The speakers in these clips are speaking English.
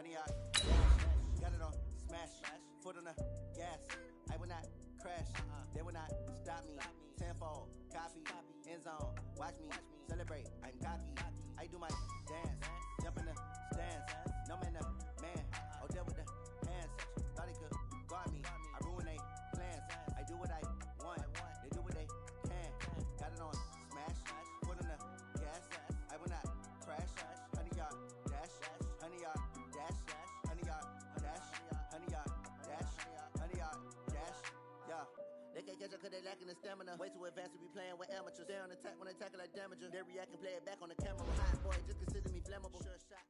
honey, got it on smash, foot on the gas. I will not crash, they will not stop me. Tenfold, copy, end zone, watch me celebrate. I'm cocky, I do my dance, jump in the stands. No man, the man, oh, deal with the hands. Thought he could guard me, I ruin they plans. I do what I want, they do what they can. Got it on smash, foot on the gas. I will not crash, honey, yard dash, honey, yard dash, honey, yard dash, honey, yard dash, honey, yard dash. Yeah, they can't catch up cause they lacking the stamina. Way too advanced to be playing with amateurs. They on attack when they tackle like damager. They react and play it back on the camera. Hot boy, just consider me flammable. Sure shot.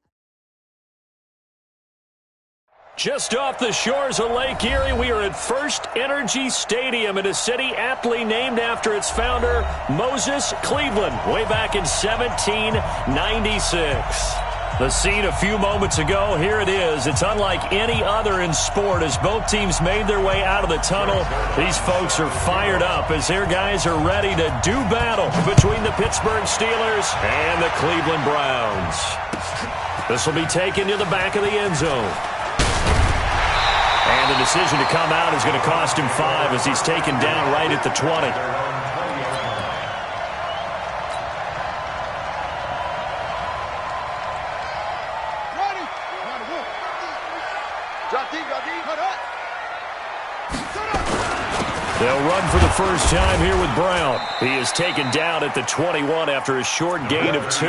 Just off the shores of Lake Erie, we are at First Energy Stadium in a city aptly named after its founder, Moses Cleveland, way back in 1796. The scene a few moments ago, here it is. It's unlike any other in sport as both teams made their way out of the tunnel. These folks are fired up as their guys are ready to do battle between the Pittsburgh Steelers and the Cleveland Browns. This will be taken to the back of the end zone. And the decision to come out is going to cost him 5 as he's taken down right at the 20. They'll run for the first time here with Brown. He is taken down at the 21 after a short gain of 2.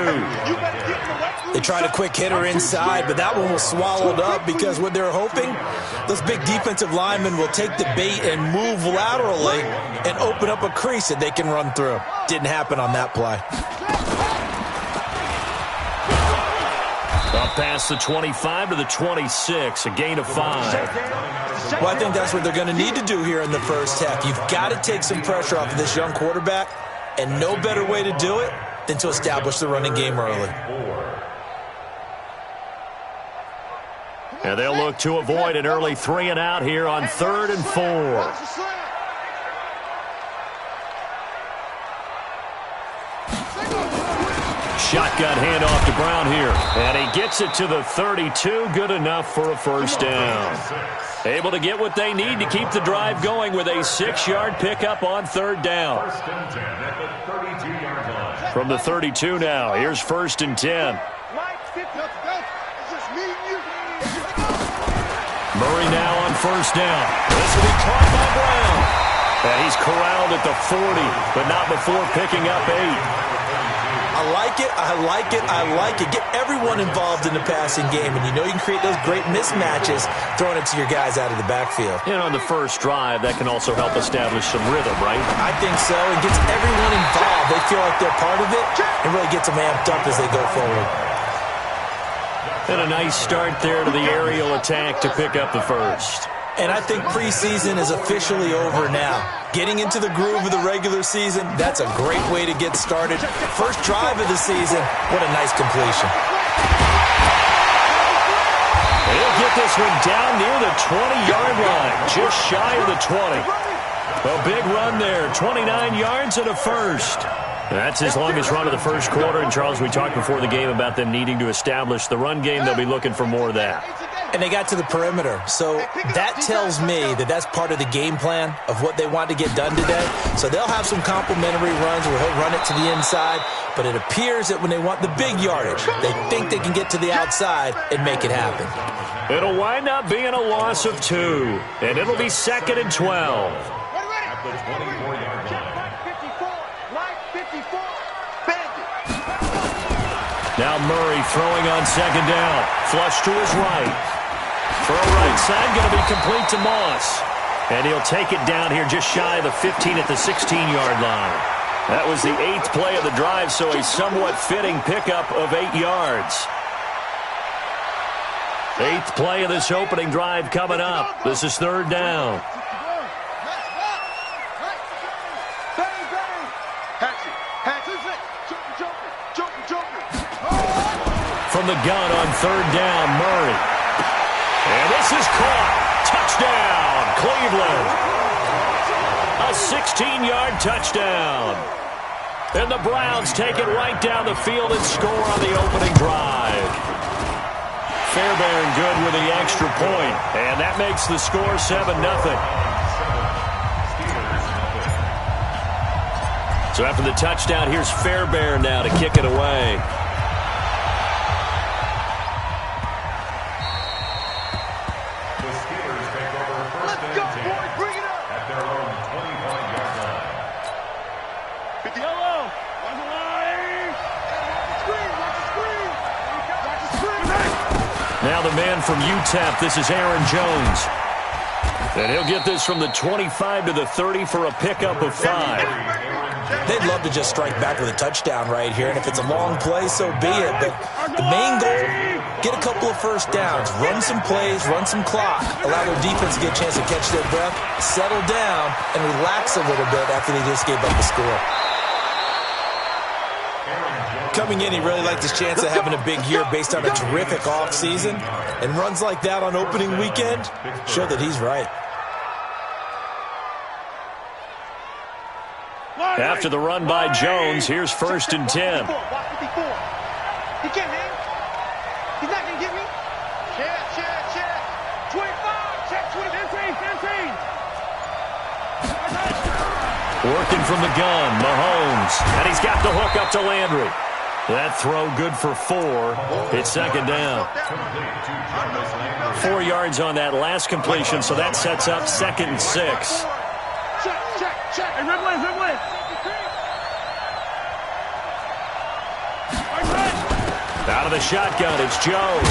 They tried a quick hitter inside, but that one was swallowed up because what they're hoping, those big defensive linemen will take the bait and move laterally and open up a crease that they can run through. Didn't happen on that play. Up past the 25 to the 26, a gain of 5. Well, I think that's what they're going to need to do here in the first half. You've got to take some pressure off of this young quarterback, and no better way to do it than to establish the running game early. And they'll look to avoid an early 3-and-out here on 3rd and 4. Shotgun handoff to Brown here. And he gets it to the 32. Good enough for a first down. Able to get what they need to keep the drive going with a 6-yard pickup on 3rd down. From the 32 now, here's 1st and 10. Murray now on 1st down. This will be caught by Brown. And he's corralled at the 40, but not before picking up 8. I like it, I like it, I like it. Get everyone involved in the passing game, and you know you can create those great mismatches throwing it to your guys out of the backfield. And on the first drive, that can also help establish some rhythm, right? I think so. It gets everyone involved. They feel like they're part of it, and really gets them amped up as they go forward. And a nice start there to the aerial attack to pick up the first. And I think preseason is officially over now. Getting into the groove of the regular season, that's a great way to get started. First drive of the season, what a nice completion. He'll get this one down near the 20-yard line, just shy of the 20. A big run there, 29 yards and a first. That's his longest run of the first quarter. And, Charles, we talked before the game about them needing to establish the run game. They'll be looking for more of that. And they got to the perimeter. So that tells me that that's part of the game plan of what they want to get done today. So they'll have some complimentary runs where he'll run it to the inside. But it appears that when they want the big yardage, they think they can get to the outside and make it happen. It'll wind up being a loss of 2. And it'll be 2nd and 12. At the 24-yard line. Now Murray throwing on 2nd down. Flush to his right. Throw right side, going to be complete to Moss. And he'll take it down here just shy of the 15 at the 16-yard line. That was the 8th play of the drive, so a somewhat fitting pickup of 8 yards. 8th play of this opening drive coming up. This is 3rd down. From the gun on 3rd down, Murray. And this is caught. Touchdown, Cleveland. A 16-yard touchdown. And the Browns take it right down the field and score on the opening drive. Fairbairn good with the extra point, and that makes the score 7-0. So after the touchdown, here's Fairbairn now to kick it away. The Steelers take over first and 10 at their own 25-yard line. Yellow, on the line. Watch the screen. Now the man from UTEP, this is Aaron Jones. And he'll get this from the 25 to the 30 for a pickup of 5. They'd love to just strike back with a touchdown right here, and if it's a long play, so be it. But the main goal, get a couple of first downs, run some plays, run some clock, allow their defense to get a chance to catch their breath, settle down, and relax a little bit after they just gave up the score. Coming in, he really liked his chance of having a big year based on a terrific offseason, and runs like that on opening weekend show that he's right. After the run by Jones, here's first and 10. He can't hang. He's not going to get me. Check. 25. Check 15. Working from the gun, Mahomes. And he's got the hook up to Landry. That throw good for 4. It's second down. 4 yards on that last completion, so that sets up second and 6. Check. Hey, Ridley. Out of the shotgun, it's Jones.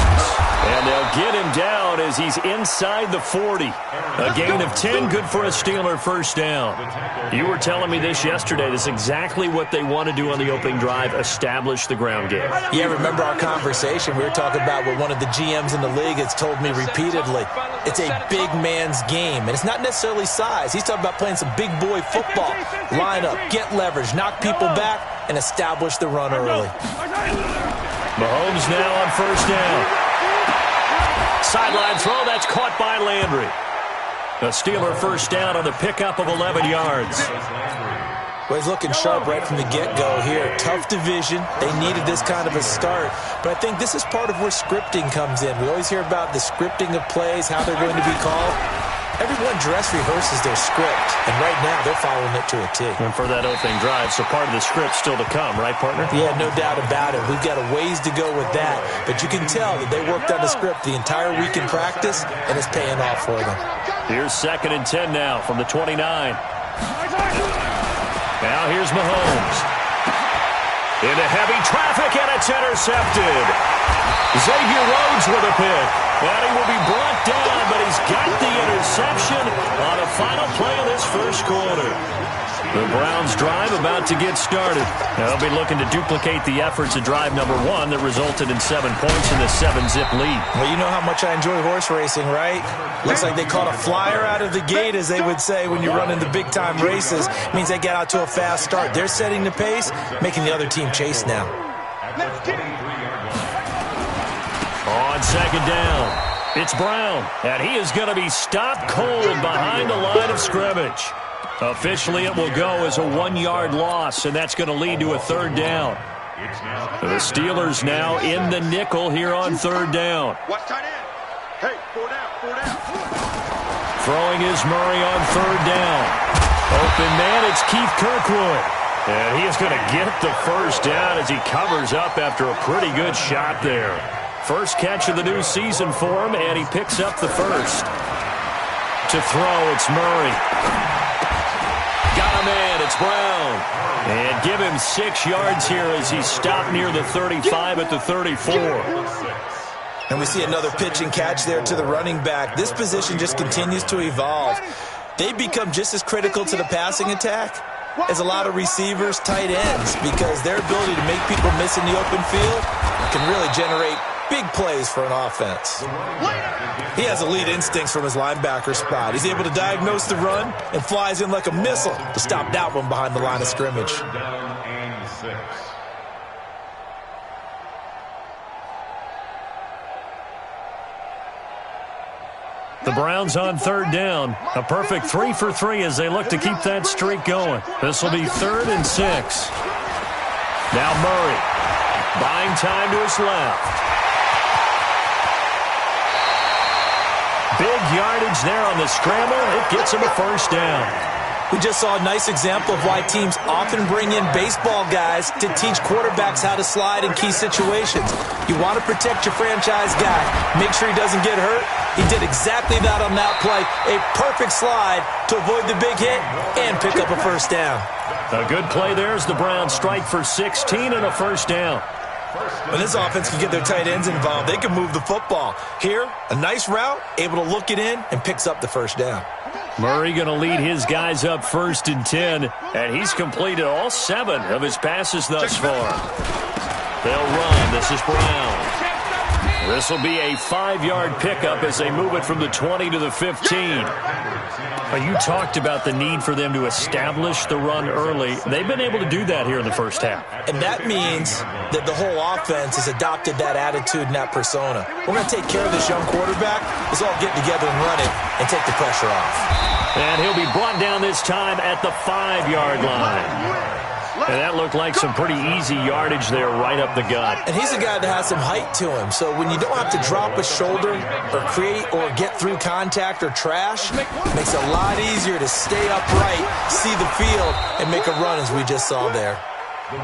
And they'll get him down as he's inside the 40. A gain of 10, good for a Steeler first down. You were telling me this yesterday. This is exactly what they want to do on the opening drive, establish the ground game. Yeah, remember our conversation? We were talking about what one of the GMs in the league has told me repeatedly. It's a big man's game, and it's not necessarily size. He's talking about playing some big boy football. Line up, get leverage, knock people back, and establish the run early. Mahomes now on first down. Sideline throw, that's caught by Landry. A Steeler first down on the pickup of 11 yards. Well, he's looking sharp right from the get-go here. Tough division. They needed this kind of a start. But I think this is part of where scripting comes in. We always hear about the scripting of plays, how they're going to be called. Everyone dress rehearses their script, and right now they're following it to a T. And for that opening drive, so part of the script still to come, right, partner? Yeah, no doubt about it. We've got a ways to go with that. But you can tell that they worked on the script the entire week in practice, and it's paying off for them. Here's second and 10 now from the 29. Now here's Mahomes. Into heavy traffic, and it's intercepted. Xavier Rhodes with a pick. And he will be brought down, but he's got the interception on the final play of this first quarter. The Browns' drive about to get started. They'll be looking to duplicate the efforts of drive number 1 that resulted in 7 points in the 7-zip lead. Well, you know how much I enjoy horse racing, right? Looks like they caught a flyer out of the gate, as they would say when you're running the big-time races. It means they get out to a fast start. They're setting the pace, making the other team chase now. On second down, it's Brown, and he is going to be stopped cold behind the line of scrimmage. Officially, it will go as a 1-yard loss, and that's going to lead to a third down. The Steelers now in the nickel here on third down. Watch tight end. Hey, 4 down. Throwing is Murray on third down. Open man, it's Keith Kirkwood. And he is going to get the first down as he covers up after a pretty good shot there. First catch of the new season for him, and he picks up the first. To throw, it's Murray. Got a man, it's Brown. And give him 6 yards here as he's stopped near the 35 at the 34. And we see another pitch and catch there to the running back. This position just continues to evolve. They become just as critical to the passing attack as a lot of receivers, tight ends, because their ability to make people miss in the open field can really generate big plays for an offense. He has elite instincts from his linebacker spot. He's able to diagnose the run and flies in like a missile to stop that one behind the line of scrimmage. The Browns on third down. A perfect 3 for 3 as they look to keep that streak going. This will be 3rd and 6. Now Murray. Buying time to his left. Big yardage there on the scramble. It gets him a first down. We just saw a nice example of why teams often bring in baseball guys to teach quarterbacks how to slide in key situations. You want to protect your franchise guy. Make sure he doesn't get hurt. He did exactly that on that play. A perfect slide to avoid the big hit and pick up a first down. A good play there as the Browns strike for 16 and a first down. When this offense can get their tight ends involved, they can move the football. Here, a nice route, able to look it in, and picks up the first down. Murray going to lead his guys up 1st and 10, and he's completed all 7 of his passes thus far. They'll run. This is Brown. This will be a 5-yard pickup as they move it from the 20 to the 15. You talked about the need for them to establish the run early. They've been able to do that here in the first half. And that means that the whole offense has adopted that attitude and that persona. We're going to take care of this young quarterback. Let's all get together and run it and take the pressure off. And he'll be brought down this time at the 5-yard line. And that looked like some pretty easy yardage there right up the gut. And he's a guy that has some height to him. So when you don't have to drop a shoulder or create or get through contact or trash, it makes it a lot easier to stay upright, see the field, and make a run as we just saw there.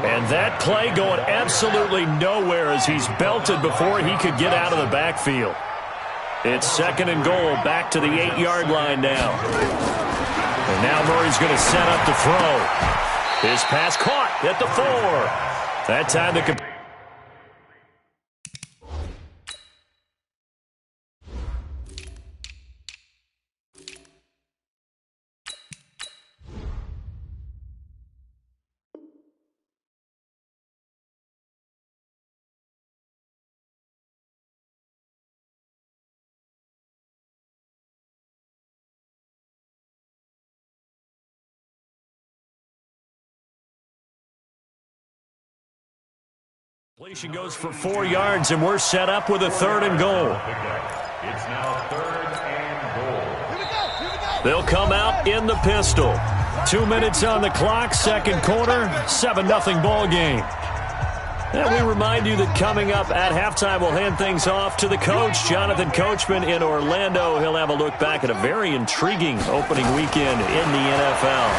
And that play going absolutely nowhere as he's belted before he could get out of the backfield. It's 2nd and goal, back to the 8-yard line now. And now Murray's going to set up to throw. His pass caught at the 4. That time the completion goes for 4 yards, and we're set up with a 3rd and goal. It's now 3rd and goal. They'll come out in the pistol. 2 minutes on the clock, 2nd quarter, 7-0 ball game. And we remind you that coming up at halftime, we'll hand things off to the coach, Jonathan Coachman in Orlando. He'll have a look back at a very intriguing opening weekend in the NFL.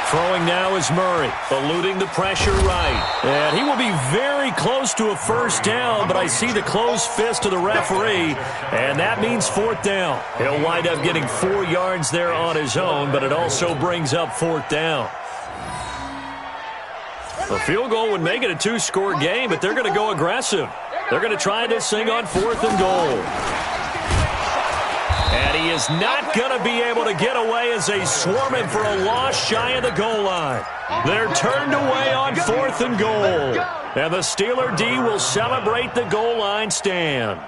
Throwing now is Murray, eluding the pressure right. And he will be very close to a first down, but I see the closed fist of the referee, and that means 4th down. He'll wind up getting 4 yards there on his own, but it also brings up 4th down. A field goal would make it a 2-score game, but they're going to go aggressive. They're going to try this thing on 4th and goal. And he is not going to be able to get away as they swarm him for a loss shy of the goal line. They're turned away on 4th and goal. And the Steeler D will celebrate the goal line stand.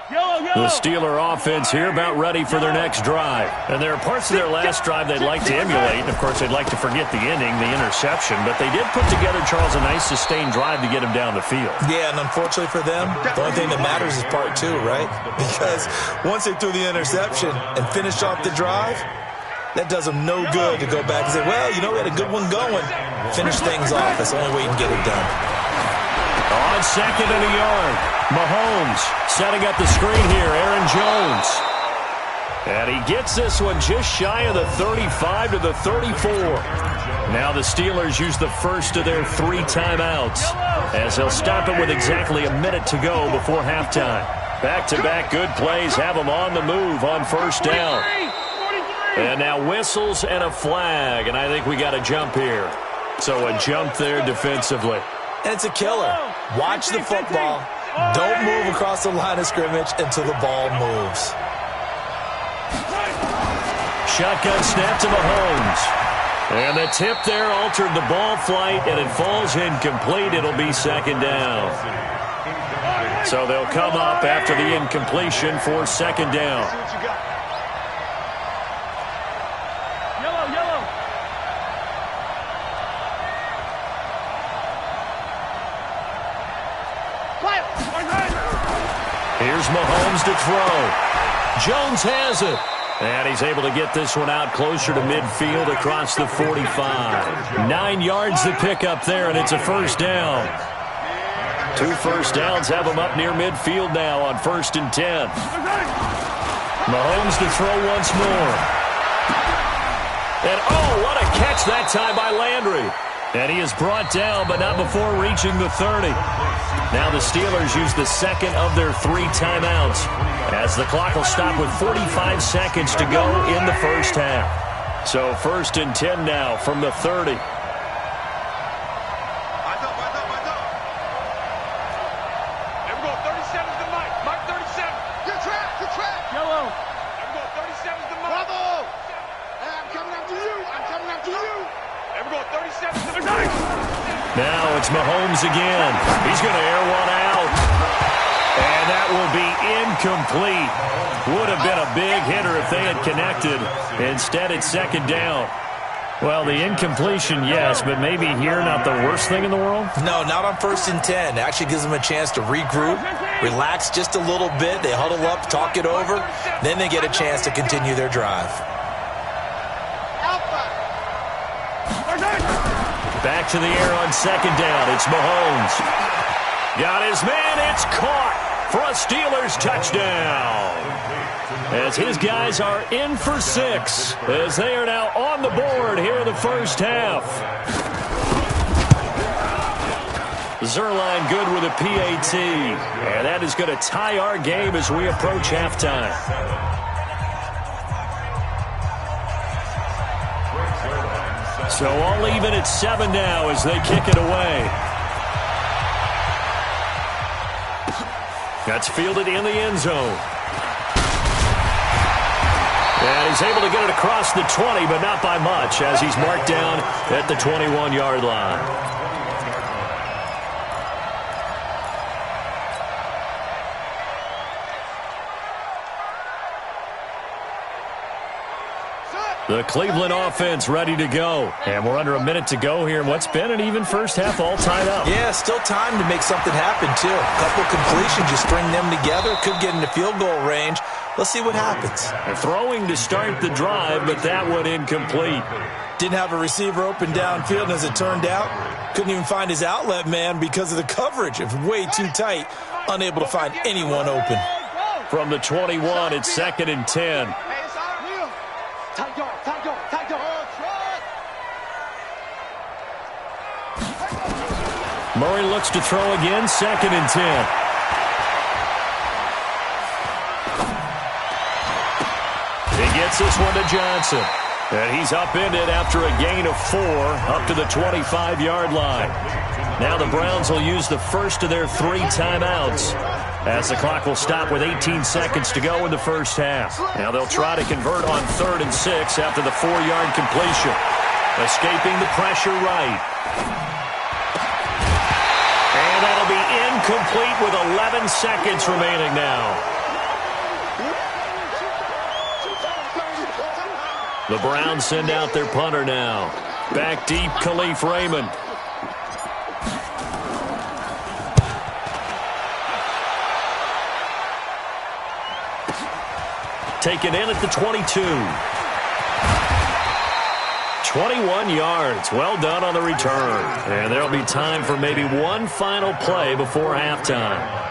The Steeler offense here about ready for their next drive. And there are parts of their last drive they'd like to emulate. And, of course, they'd like to forget the ending, the interception. But they did put together, Charles, a nice sustained drive to get him down the field. Yeah, and unfortunately for them, the only thing that matters is part 2, right? Because once they threw the interception and finished off the drive, that does them no good to go back and say, well, you know, we had a good one going. Finish things off. That's the only way you can get it done. On 2nd and a yard, Mahomes setting up the screen here, Aaron Jones. And he gets this one just shy of the 35 to the 34. Now the Steelers use the first of their 3 timeouts as they'll stop it with exactly a minute to go before halftime. Back-to-back good plays have them on the move on 1st down. And now whistles and a flag, and I think we got a jump here. So a jump there defensively. And it's a killer. Watch the football. Don't move across the line of scrimmage until the ball moves. Shotgun snap to Mahomes. And the tip there altered the ball flight, and it falls incomplete. It'll be 2nd down. So they'll come up after the incompletion for 2nd down. Here's Mahomes to throw. Jones has it. And he's able to get this one out closer to midfield across the 45. 9 yards to pick up there, and it's a 1st down. 2 first downs have them up near midfield now on 1st and 10. Mahomes to throw once more. And, oh, what a catch that time by Landry. And he is brought down, but not before reaching the 30. Now the Steelers use the second of their 3 timeouts, as the clock will stop with 45 seconds to go in the first half. So 1st and 10 now from the 30. Now it's Mahomes again. He's going to air one out. And that will be incomplete. Would have been a big hitter if they had connected. Instead, it's 2nd down. Well, the incompletion, yes, but maybe here not the worst thing in the world? No, not on 1st and 10. It actually gives them a chance to regroup, relax just a little bit. They huddle up, talk it over. Then they get a chance to continue their drive. Back to the air on 2nd down. It's Mahomes. Got his man. It's caught for a Steelers touchdown. As his guys are in for 6, as they are now on the board here in the first half. Zerline good with a PAT. And that is going to tie our game as we approach halftime. So all even at 7 now as they kick it away. That's fielded in the end zone. And he's able to get it across the 20, but not by much, as he's marked down at the 21-yard line. The Cleveland offense ready to go. And we're under a minute to go here in what's been an even first half, all tied up. Yeah, still time to make something happen, too. A couple completions, you string them together, could get into field goal range. Let's see what happens. They're throwing to start the drive, but that one incomplete. Didn't have a receiver open downfield, and as it turned out, couldn't even find his outlet man because of the coverage. It was way too tight, unable to find anyone open. From the 21, it's 2nd and 10. Murray looks to throw again, 2nd and 10. He gets this one to Johnson. And he's upended after a gain of 4 up to the 25-yard line. Now the Browns will use the first of their 3 timeouts, as the clock will stop with 18 seconds to go in the first half. Now they'll try to convert on 3rd and 6 after the 4-yard completion. Escaping the pressure right. And that'll be incomplete with 11 seconds remaining now. The Browns send out their punter now. Back deep, Khalif Raymond. Taken in at the 22. 21 yards. Well done on the return. And there'll be time for maybe one final play before halftime.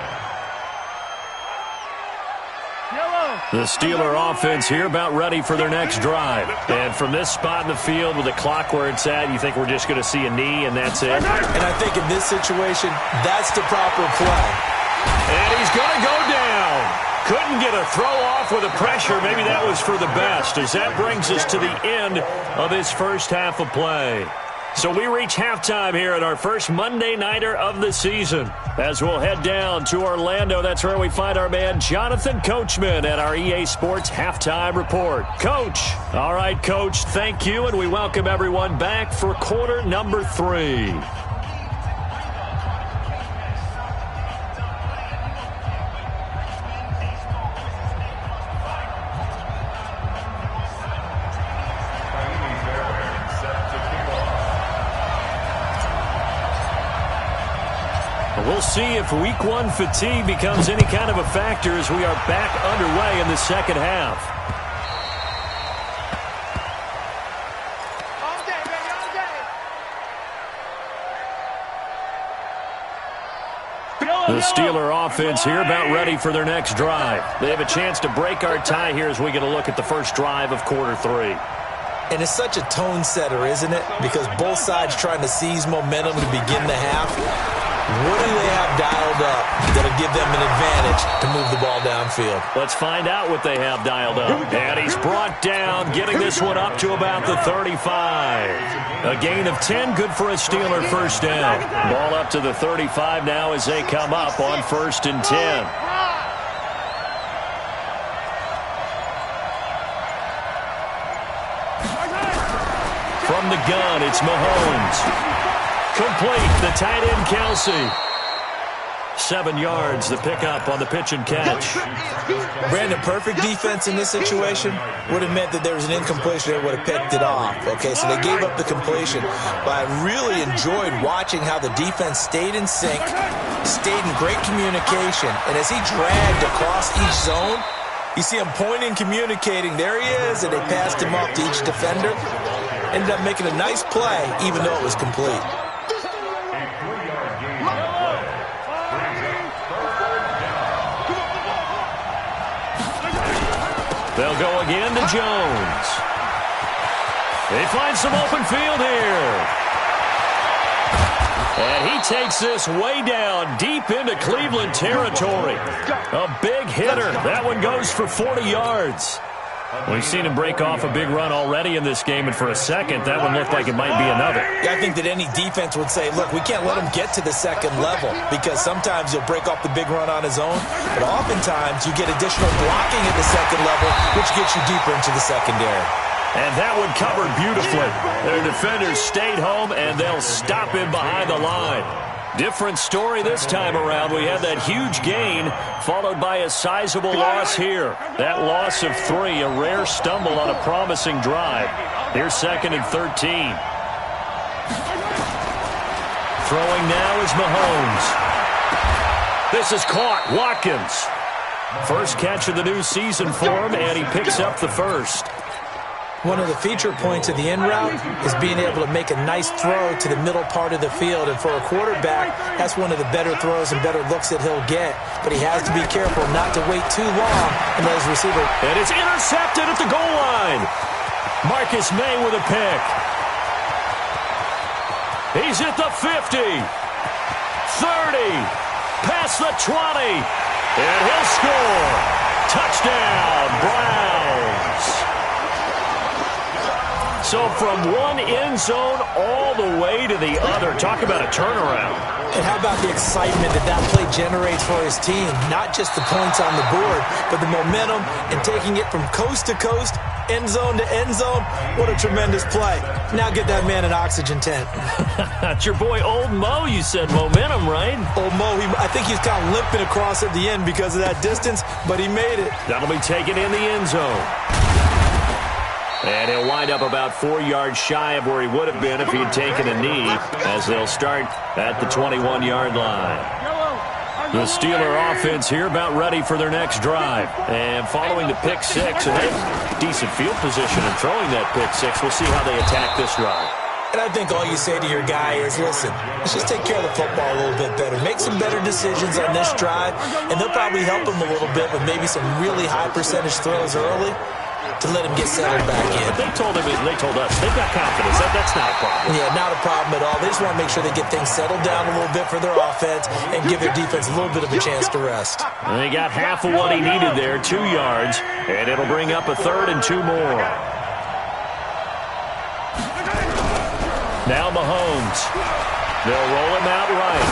The Steeler offense here about ready for their next drive. And from this spot in the field with the clock where it's at, you think we're just going to see a knee and that's it? And I think in this situation, that's the proper play. And he's going to go down. Couldn't get a throw off with the pressure. Maybe that was for the best, as that brings us to the end of this first half of play. So we reach halftime here at our first Monday Nighter of the season. As we'll head down to Orlando, that's where we find our man Jonathan Coachman at our EA Sports Halftime Report. Coach. All right, Coach, thank you, and we welcome everyone back for quarter number 3. We'll see if week 1 fatigue becomes any kind of a factor as we are back underway in the second half. All day, baby, all day. The Steeler offense here about ready for their next drive. They have a chance to break our tie here as we get a look at the first drive of quarter 3. And it's such a tone setter, isn't it? Because both sides trying to seize momentum to begin the half. What do they have dialed up that'll give them an advantage to move the ball downfield? Let's find out what they have dialed up. And he's brought down, getting this one up to about the 35. A gain of 10, good for a Steeler first down. Ball up to the 35 now as they come up on 1st and 10. From the gun, it's Mahomes. Complete, the tight end, Kelsey. 7 yards, the pickup on the pitch and catch. Brandon, perfect defense in this situation would have meant that there was an incompletion that would have picked it off. Okay, so they gave up the completion. But I really enjoyed watching how the defense stayed in sync, stayed in great communication. And as he dragged across each zone, you see him pointing, communicating. There he is, and they passed him off to each defender. Ended up making a nice play, even though it was complete. They'll go again to Jones. They find some open field here. And he takes this way down, deep into Cleveland territory. A big hitter. That one goes for 40 yards. We've seen him break off a big run already in this game, and for a second, that one looked like it might be another. Yeah, I think that any defense would say, look, we can't let him get to the second level, because sometimes he'll break off the big run on his own, but oftentimes you get additional blocking at the second level, which gets you deeper into the secondary. And that one covered beautifully. Their defenders stayed home, and they'll stop him behind the line. Different story this time around. We had that huge gain followed by a sizable loss here. That loss of 3, a rare stumble on a promising drive. Here's 2nd and 13. Throwing now is Mahomes. This is caught. Watkins. First catch of the new season for him, and he picks up the first. One of the feature points of the in route is being able to make a nice throw to the middle part of the field. And for a quarterback, that's one of the better throws and better looks that he'll get. But he has to be careful not to wait too long and let his receiver. And it's intercepted at the goal line. Marcus May with a pick. He's at the 50. 30. Past the 20. And he'll score. Touchdown, Browns. So from one end zone all the way to the other. Talk about a turnaround. And how about the excitement that that play generates for his team? Not just the points on the board, but the momentum and taking it from coast to coast, end zone to end zone. What a tremendous play. Now get that man an oxygen tent. That's your boy Old Mo, you said. Momentum, right? Old Mo, I think he's kind of limping across at the end because of that distance, but he made it. That'll be taken in the end zone. And he'll wind up about 4 yards shy of where he would have been if he had taken a knee, as they'll start at the 21-yard line. The Steeler offense here about ready for their next drive. And following the pick 6, and they have decent field position in throwing that pick 6. We'll see how they attack this drive. And I think all you say to your guy is, listen, let's just take care of the football a little bit better. Make some better decisions on this drive, and they'll probably help him a little bit with maybe some really high percentage throws early to let him get settled back in. But they told us they've got confidence. That's not a problem. Yeah, not a problem at all. They just want to make sure they get things settled down a little bit for their offense and give their defense a little bit of a chance to rest. And they got half of what he needed there, 2 yards, and it'll bring up a 3rd and 2 more. Now Mahomes. They'll roll him out right.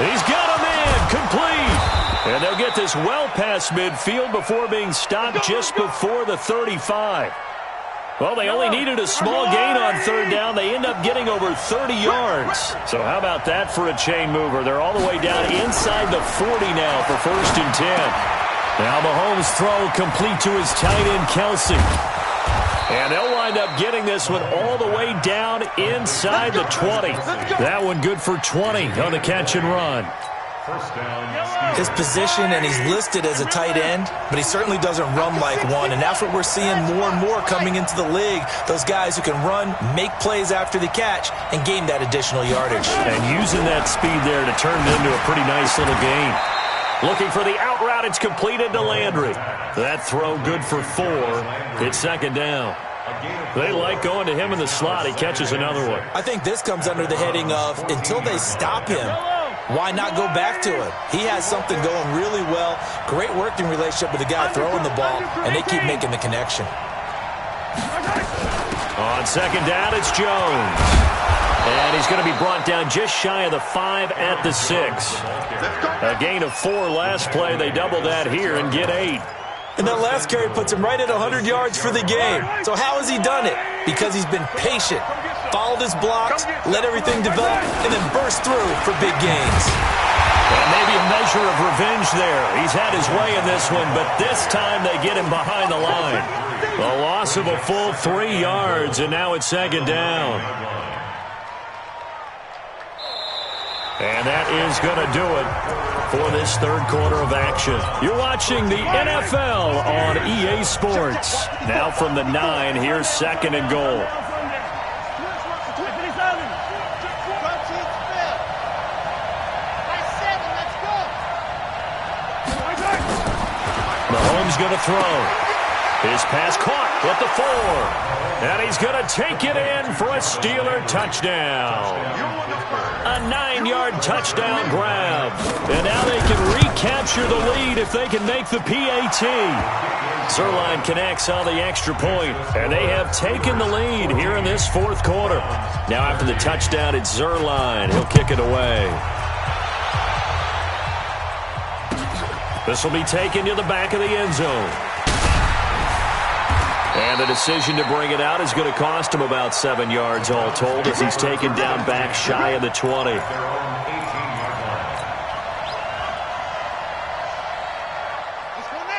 He's got him in, complete. And they'll get this well past midfield before being stopped just before the 35. Well, they only needed a small gain on 3rd down. They end up getting over 30 yards. So how about that for a chain mover? They're all the way down inside the 40 now for 1st and 10. Now Mahomes' throw complete to his tight end, Kelsey. And they'll wind up getting this one all the way down inside the 20. That one good for 20 on the catch and run. First down. His position, and he's listed as a tight end, but he certainly doesn't run like one, and that's what we're seeing more and more coming into the league. Those guys who can run, make plays after the catch, and gain that additional yardage. And using that speed there to turn it into a pretty nice little gain. Looking for the out route. It's completed to Landry. That throw good for 4. It's second down. They like going to him in the slot. He catches another one. I think this comes under the heading of until they stop him, why not go back to it? He has something going really well. Great working relationship with the guy throwing the ball, and they keep making the connection. On second down, it's Jones. And he's going to be brought down just shy of the 5 at the 6. A gain of 4 last play. They double that here and get 8. And that last carry puts him right at 100 yards for the game. So how has he done it? Because he's been patient, followed his blocks, let everything develop, and then burst through for big gains. And maybe a measure of revenge there. He's had his way in this one, but this time they get him behind the line. A loss of a full 3 yards, and now it's second down. And that is going to do it for this third quarter of action. You're watching the NFL on EA Sports. Now from the 9, here's second and goal. Mahomes going to throw. His pass caught with the 4. And he's going to take it in for a Steeler touchdown. A 9-yard touchdown grab. And now they can recapture the lead if they can make the PAT. Zuerlein connects on the extra point, and they have taken the lead here in this fourth quarter. Now after the touchdown, it's Zuerlein. He'll kick it away. This will be taken to the back of the end zone. And the decision to bring it out is going to cost him about 7 yards all told as he's taken down back shy of the 20.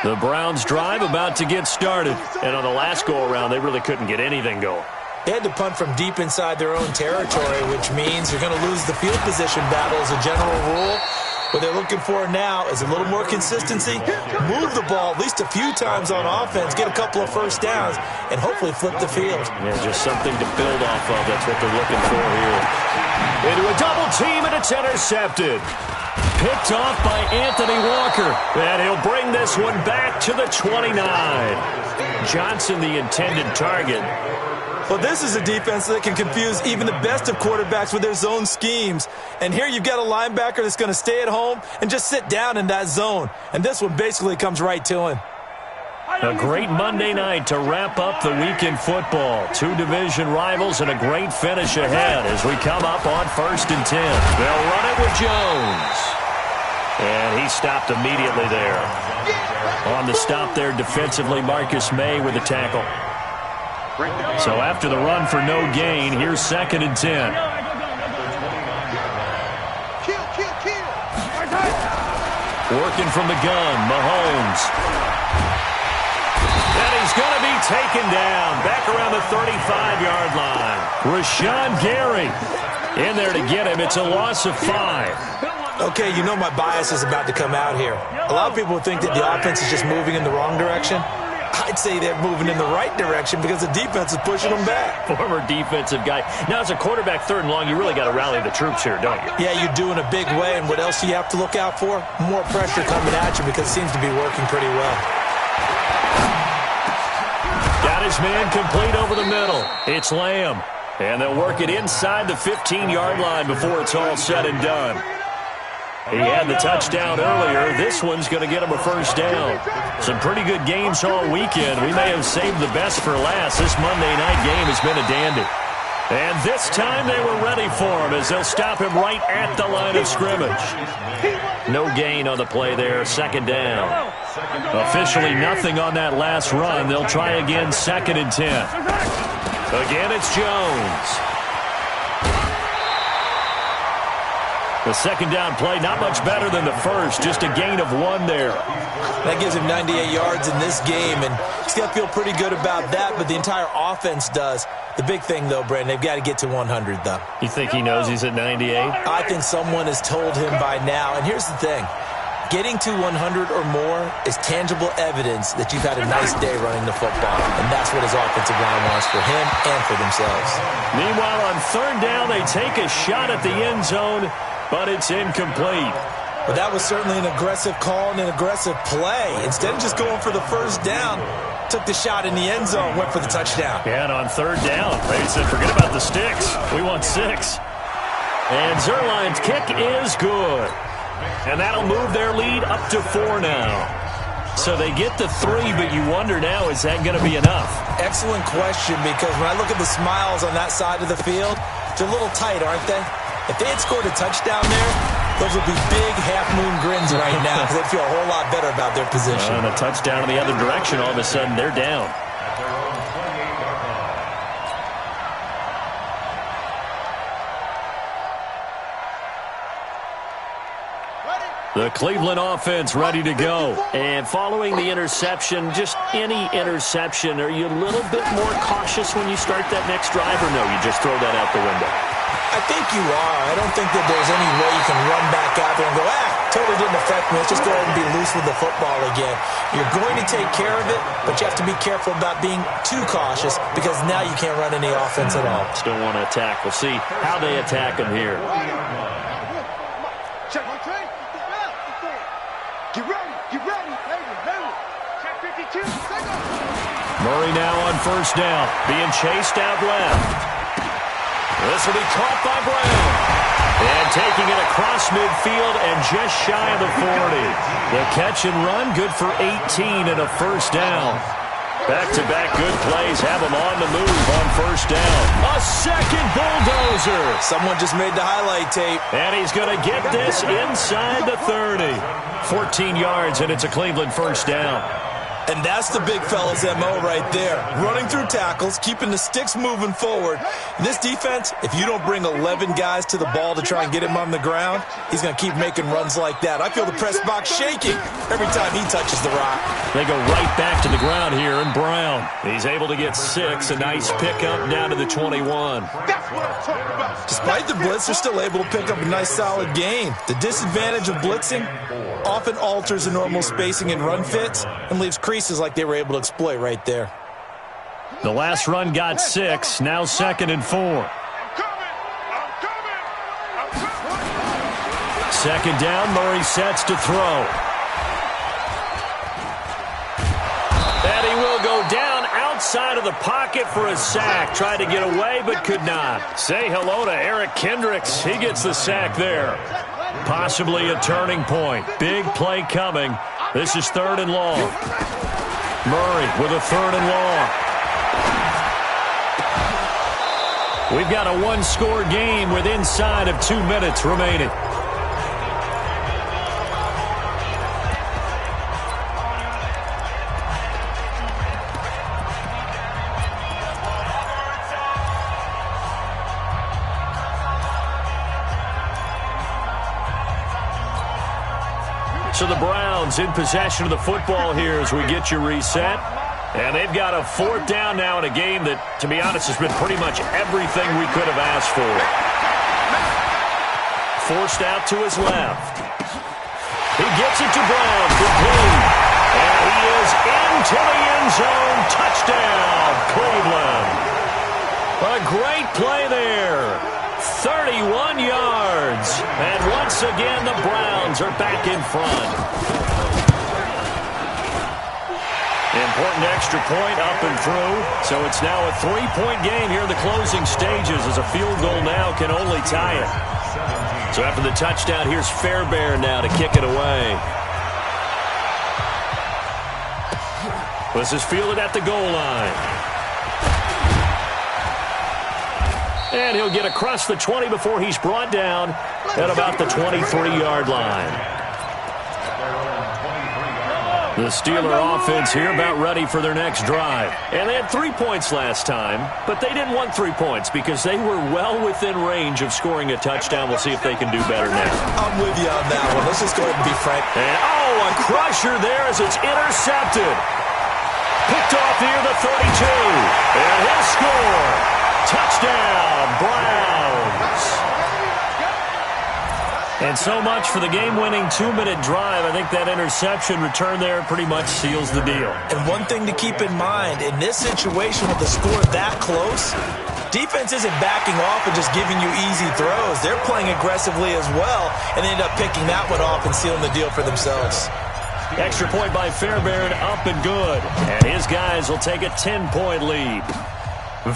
The Browns drive about to get started. And on the last go-around, they really couldn't get anything going. They had to punt from deep inside their own territory, which means you're going to lose the field position battle as a general rule. What they're looking for now is a little more consistency, move the ball at least a few times on offense, get a couple of first downs, and hopefully flip the field. Yeah, just something to build off of. That's what they're looking for here. Into a double team, and it's intercepted. Picked off by Anthony Walker, and he'll bring this one back to the 29. Johnson, the intended target. Well, this is a defense that can confuse even the best of quarterbacks with their zone schemes. And here you've got a linebacker that's going to stay at home and just sit down in that zone. And this one basically comes right to him. A great Monday night to wrap up the weekend football. 2 division rivals and a great finish ahead as we come up on 1st and 10. They'll run it with Jones. And he stopped immediately there. On the stop there defensively, Marcus May with the tackle. So after the run for no gain, here's 2nd and 10. Working from the gun, Mahomes. And he's going to be taken down back around the 35-yard line. Rashawn Gary in there to get him. It's a loss of 5. Okay, you know my bias is about to come out here. A lot of people think that the offense is just moving in the wrong direction. I'd say they're moving in the right direction because the defense is pushing them back. Former defensive guy. Now, as a quarterback 3rd and long, you really got to rally the troops here, don't you? Yeah, you do in a big way. And what else do you have to look out for? More pressure coming at you because it seems to be working pretty well. Got his man complete over the middle. It's Lamb. And they'll work it inside the 15-yard line before it's all said and done. He had the touchdown earlier. This one's going to get him a first down. Some pretty good games all weekend. We may have saved the best for last. This Monday night game has been a dandy. And this time they were ready for him as they'll stop him right at the line of scrimmage. No gain on the play there. 2nd down. Officially nothing on that last run. They'll try again 2nd and 10. Again, it's Jones. The second down play, not much better than the first, just a gain of 1 there. That gives him 98 yards in this game, and he's got to feel pretty good about that, but the entire offense does. The big thing, though, Brandon, they've got to get to 100, though. You think he knows he's at 98? I think someone has told him by now, and here's the thing. Getting to 100 or more is tangible evidence that you've had a nice day running the football, and that's what his offensive line wants for him and for themselves. Meanwhile, on third down, they take a shot at the end zone, but it's incomplete. But that was certainly an aggressive call and an aggressive play. Instead of just going for the first down, took the shot in the end zone, went for the touchdown. Yeah, and on third down, they said, forget about the sticks. We want 6. And Zuerlein's kick is good. And that'll move their lead up to 4 now. So they get to 3, but you wonder now, is that going to be enough? Excellent question, because when I look at the smiles on that side of the field, they're a little tight, aren't they? If they had scored a touchdown there, those would be big half-moon grins right now because they'd feel a whole lot better about their position. And a touchdown in the other direction, all of a sudden they're down. The Cleveland offense ready to go. And following the interception, just any interception, are you a little bit more cautious when you start that next drive, or no, you just throw that out the window? I think you are. I don't think that there's any way you can run back out there and go, totally didn't affect me. Let's just go ahead and be loose with the football again. You're going to take care of it, but you have to be careful about being too cautious because now you can't run any offense at all. Still want to attack. We'll see how they attack him here. Check one, train. Get ready. Get ready. Check 52. Murray now on first down, being chased out left. This will be caught by Brown. And taking it across midfield and just shy of the 40. The catch and run, good for 18 and a first down. Back-to-back good plays have him on the move on first down. A second bulldozer. Someone just made the highlight tape. And he's going to get this inside the 30. 14 yards, and it's a Cleveland first down. And that's the big fella's MO right there. Running through tackles, keeping the sticks moving forward. In this defense, if you don't bring 11 guys to the ball to try and get him on the ground, he's going to keep making runs like that. I feel the press box shaking every time he touches the rock. They go right back to the ground here, and Brown, he's able to get 6. A nice pickup down to the 21. That's what I'm talking about. Despite the blitz, they're still able to pick up a nice solid gain. The disadvantage of blitzing often alters the normal spacing and run fits and leaves creases like they were able to exploit right there. The last run got 6, now 2nd and 4. I'm coming. Second down, Murray sets to throw. And he will go down outside of the pocket for a sack. Tried to get away, but could not. Say hello to Eric Kendricks. He gets the sack there. Possibly a turning point. Big play coming. This is 3rd and long. Murray with a 3rd and long. We've got a one-score game with inside of 2 minutes remaining. So the Browns in possession of the football here as we get you reset. And they've got a 4th down now in a game that, to be honest, has been pretty much everything we could have asked for. Forced out to his left. He gets it to Brown, complete. And he is into the end zone. Touchdown, Cleveland. A great play there. 31 yards. And once again, the Browns are back in front. Important extra point up and through. So it's now a 3-point game here in the closing stages as a field goal now can only tie it. So after the touchdown, here's Fairbairn now to kick it away. This is fielded at the goal line. And he'll get across the 20 before he's brought down at about the 23-yard line. The Steeler offense here about ready for their next drive. And they had 3 points last time, but they didn't want 3 points because they were well within range of scoring a touchdown. We'll see if they can do better now. I'm with you on that one. Let's just go ahead and be frank. And, a crusher there as it's intercepted. Picked off near the 32. And he'll score. Touchdown, Browns. And so much for the game-winning 2-minute drive. I think that interception return there pretty much seals the deal. And one thing to keep in mind, in this situation with the score that close, defense isn't backing off and just giving you easy throws. They're playing aggressively as well, and they end up picking that one off and sealing the deal for themselves. Extra point by Fairbairn, up and good. And his guys will take a 10-point lead.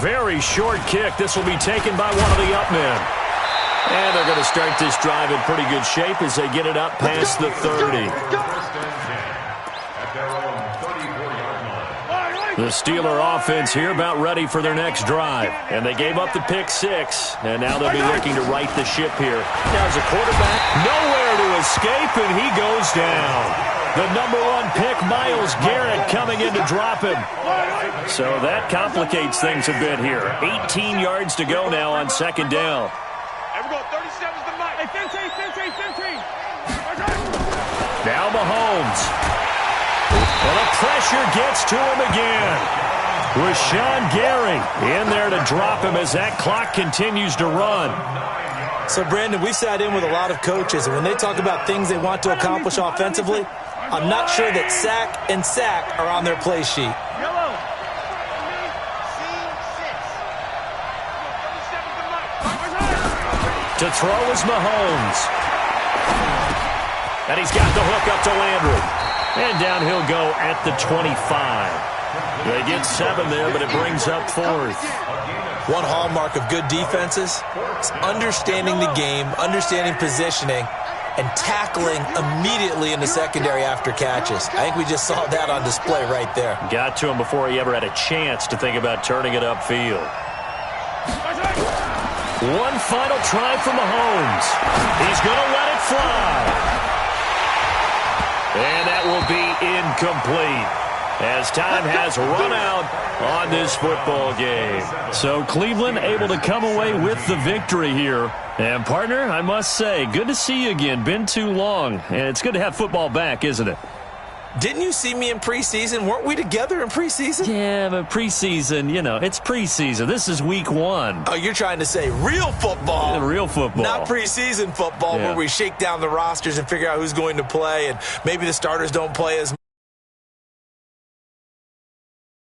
Very short kick. This will be taken by one of the up men. And they're going to start this drive in pretty good shape as they get it up past the 30. The Steeler offense here about ready for their next drive. And they gave up the pick 6. And now they'll be looking to right the ship here. Now as a quarterback, nowhere to escape, and he goes down. The number 1 pick, Myles Garrett, coming in to drop him. So that complicates things a bit here. 18 yards to go now on second down. Now Mahomes. And the pressure gets to him again. Rashawn Gary in there to drop him as that clock continues to run. So, Brandon, we sat in with a lot of coaches, and when they talk about things they want to accomplish offensively, I'm not sure that sack and sack are on their play sheet. To throw is Mahomes. And he's got the hook up to Landry. And down he'll go at the 25. They get 7 there, but it brings up 4th. One hallmark of good defenses is understanding the game, understanding positioning, and tackling immediately in the secondary after catches. I think we just saw that on display right there. Got to him before he ever had a chance to think about turning it upfield. One final try for Mahomes. He's going to let it fly. And that will be incomplete as time has run out on this football game. So Cleveland able to come away with the victory here. And, partner, I must say, good to see you again. Been too long. And it's good to have football back, isn't it? Didn't you see me in preseason? Weren't we together in preseason? Yeah, but preseason, it's preseason. This is week 1. Oh, you're trying to say real football. Real football. Not preseason football where we shake down the rosters and figure out who's going to play, and maybe the starters don't play as